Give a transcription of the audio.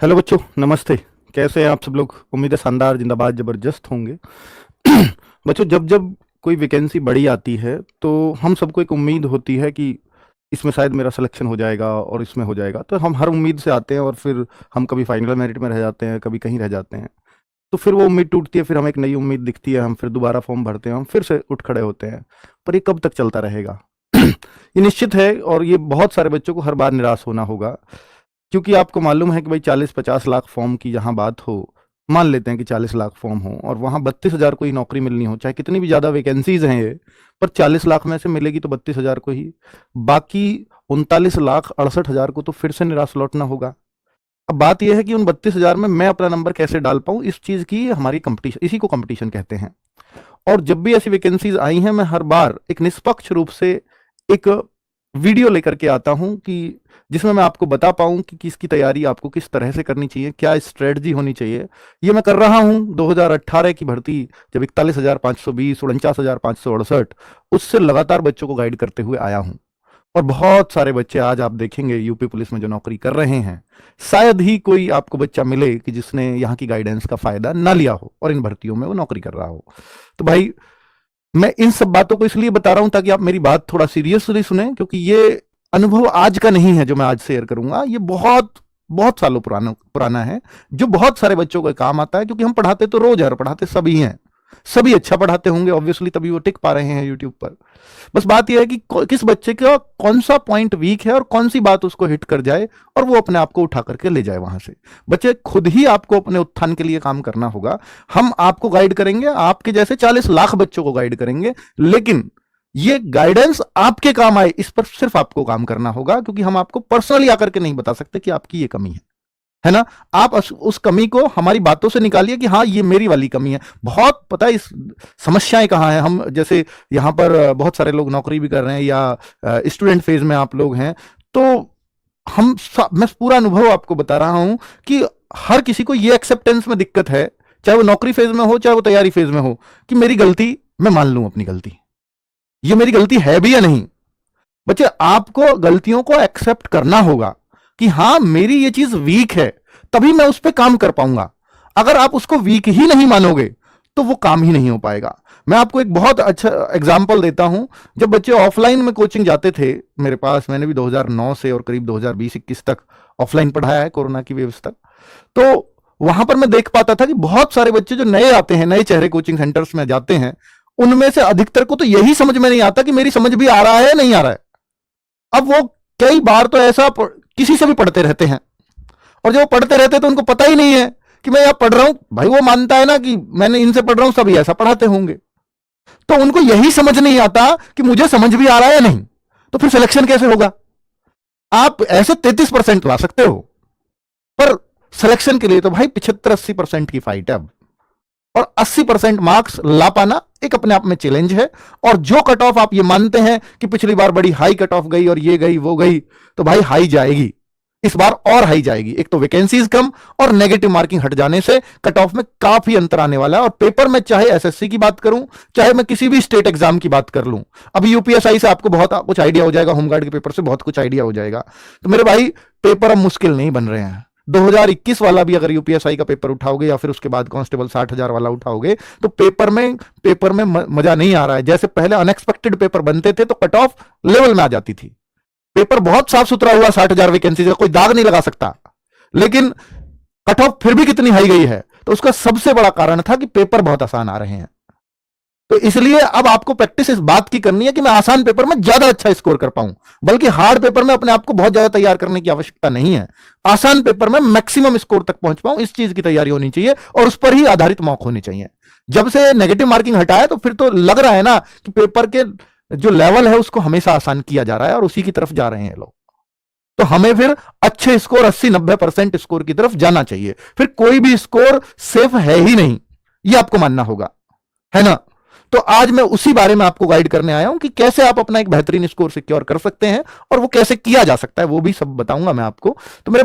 Hello बच्चों, नमस्ते। कैसे हैं आप सब लोग? उम्मीद है शानदार, जिंदाबाद, जबरदस्त होंगे। बच्चों, जब जब कोई वैकेंसी बड़ी आती है तो हम सबको एक उम्मीद होती है कि इसमें शायद मेरा सिलेक्शन हो जाएगा और इसमें हो जाएगा, तो हम हर उम्मीद से आते हैं और फिर हम कभी फाइनल मेरिट में रह जाते हैं, कभी कहीं रह जाते हैं। तो फिर वो उम्मीद टूटती है, फिर हमें एक नई उम्मीद दिखती है, हम फिर दोबारा फॉर्म भरते हैं, हम फिर से उठ खड़े होते हैं। पर ये कब तक चलता रहेगा? ये निश्चित है, और ये बहुत सारे बच्चों को हर बार निराश होना होगा, क्योंकि आपको मालूम है कि भाई 40-50 लाख फॉर्म की जहां बात हो, मान लेते हैं कि 40 लाख फॉर्म हो और वहां 32,000 को ही नौकरी मिलनी हो, चाहे कितनी भी ज्यादा वैकेंसीज हैं ये, पर 40 लाख में से मिलेगी तो 32,000 को ही। बाकी 39,68,000 को तो फिर से निराश लौटना होगा। अब बात यह है कि उन 32,000 में मैं अपना नंबर कैसे डाल पाऊं, इस चीज की हमारी कंपटीशन, इसी को कंपटीशन कहते हैं। और जब भी ऐसी वैकेंसीज आई हैं, मैं हर बार एक निष्पक्ष रूप से एक वीडियो लेकर के आता हूं कि जिसमें मैं आपको बता पाऊं कि किसकी तैयारी आपको किस तरह से करनी चाहिए, क्या स्ट्रेटजी होनी चाहिए। ये मैं कर रहा हूं 2018 की भर्ती, जब 41,520, 49,568, उससे लगातार बच्चों को गाइड करते हुए आया हूं। और बहुत सारे बच्चे आज आप देखेंगे यूपी पुलिस में जो नौकरी कर रहे हैं, शायद ही कोई आपको बच्चा मिले कि जिसने यहाँ की गाइडेंस का फायदा ना लिया हो और इन भर्तियों में वो नौकरी कर रहा हो। तो भाई, मैं इन सब बातों को इसलिए बता रहा हूं ताकि आप मेरी बात थोड़ा सीरियसली सुने, क्योंकि ये अनुभव आज का नहीं है जो मैं आज शेयर करूंगा, ये बहुत बहुत सालों पुराना पुराना है, जो बहुत सारे बच्चों को काम आता है। क्योंकि हम पढ़ाते तो रोज है, पढ़ाते सभी हैं, सभी अच्छा पढ़ाते होंगे ऑब्वियसली, तभी वो टिक पा रहे हैं यूट्यूब पर। बस बात यह है कि किस बच्चे का कौन सा पॉइंट वीक है और कौन सी बात उसको हिट कर जाए और वो अपने आप को उठा करके ले जाए वहां से। बच्चे खुद ही आपको अपने उत्थान के लिए काम करना होगा। हम आपको गाइड करेंगे, आपके जैसे 40 लाख बच्चों को गाइड करेंगे, लेकिन ये गाइडेंस आपके काम आए, इस पर सिर्फ आपको काम करना होगा। क्योंकि हम आपको पर्सनली आकर के नहीं बता सकते कि आपकी ये कमी है ना। आप उस कमी को हमारी बातों से निकालिए कि हाँ, ये मेरी वाली कमी है। बहुत पता है इस समस्याएं कहाँ हैं। हम जैसे यहाँ पर बहुत सारे लोग नौकरी भी कर रहे हैं या स्टूडेंट फेज में आप लोग हैं, तो मैं पूरा अनुभव आपको बता रहा हूं कि हर किसी को ये एक्सेप्टेंस में दिक्कत है, चाहे वो नौकरी फेज में हो चाहे वो तैयारी फेज में हो, कि मेरी गलती, मैं मान लूं अपनी गलती, ये मेरी गलती है भी या नहीं। बच्चे, आपको गलतियों को एक्सेप्ट करना होगा कि हाँ, मेरी ये चीज वीक है, तभी मैं उस पर काम कर पाऊंगा। अगर आप उसको वीक ही नहीं मानोगे तो वो काम ही नहीं हो पाएगा। मैं आपको एक बहुत अच्छा एग्जांपल देता हूं। जब बच्चे ऑफलाइन में कोचिंग जाते थे मेरे पास, मैंने भी 2009 से और करीब 2020-21 तक ऑफलाइन पढ़ाया है, कोरोना की व्यवस्था, तो वहां पर मैं देख पाता था कि बहुत सारे बच्चे जो नए आते हैं, नए चेहरे कोचिंग सेंटर्स में जाते हैं, उनमें से अधिकतर को तो यही समझ में नहीं आता कि मेरी समझ भी आ रहा है या नहीं आ रहा है। अब वो कई बार तो ऐसा किसी से भी पढ़ते रहते हैं, और जब वो पढ़ते रहते हैं तो उनको पता ही नहीं है कि मैं यहां पढ़ रहा हूं। भाई, वो मानता है ना कि मैंने इनसे पढ़ रहा हूं, सभी ऐसा पढ़ाते होंगे, तो उनको यही समझ नहीं आता कि मुझे समझ भी आ रहा है या नहीं। तो फिर सिलेक्शन कैसे होगा? आप ऐसे 33% ला सकते हो, पर सिलेक्शन के लिए तो भाई 75-80% की फाइट है अब। और 80% मार्क्स ला पाना एक अपने आप में चैलेंज है। और जो कट ऑफ आप ये मानते हैं कि पिछली बार बड़ी हाई कट ऑफ गई और ये गई वो गई, तो भाई हाई जाएगी, इस बार और हाई जाएगी। एक तो वैकेंसीज कम और नेगेटिव मार्किंग हट जाने से कट ऑफ में काफी अंतर आने वाला है। और पेपर में चाहे एसएससी की बात करूं, चाहे मैं किसी भी स्टेट एग्जाम की बात कर लूं, अभी यूपीएसआई से आपको बहुत कुछ आइडिया हो जाएगा, होमगार्ड के पेपर से बहुत कुछ आइडिया हो जाएगा। तो मेरे भाई, पेपर अब मुश्किल नहीं बन रहे हैं। 2021 वाला भी अगर यूपीएसआई का पेपर उठाओगे या फिर उसके बाद कांस्टेबल 60,000 वाला उठाओगे, तो पेपर में मजा नहीं आ रहा है। जैसे पहले अनएक्सपेक्टेड पेपर बनते थे तो कट ऑफ लेवल में आ जाती थी। पेपर बहुत साफ सुथरा हुआ, 60,000 वैकेंसी का कोई दाग नहीं लगा सकता, लेकिन कट ऑफ फिर भी कितनी हाई गई है, तो उसका सबसे बड़ा कारण था कि पेपर बहुत आसान आ रहे हैं। तो इसलिए अब आपको प्रैक्टिस इस बात की करनी है कि मैं आसान पेपर में ज्यादा अच्छा स्कोर कर पाऊं, बल्कि हार्ड पेपर में अपने आप को बहुत ज्यादा तैयार करने की आवश्यकता नहीं है। आसान पेपर में मैक्सिमम स्कोर तक पहुंच पाऊं, इस चीज की तैयारी होनी चाहिए और उस पर ही आधारित मौक होनी चाहिए। जब से नेगेटिव मार्किंग हटाया तो फिर तो लग रहा है ना कि पेपर के जो लेवल है उसको हमेशा आसान किया जा रहा है और उसी की तरफ जा रहे हैं लोग। तो हमें फिर अच्छे स्कोर 80-90% स्कोर की तरफ जाना चाहिए। फिर कोई भी स्कोर सेफ है ही नहीं, ये आपको मानना होगा, है ना। तो आज मैं उसी बारे में आपको गाइड करने आया हूं कि कैसे आप अपना एक बेहतरीन स्कोर सिक्योर कर सकते हैं और वो कैसे किया जा सकता है, वो भी सब बताऊंगा मैं आपको। तो मेरे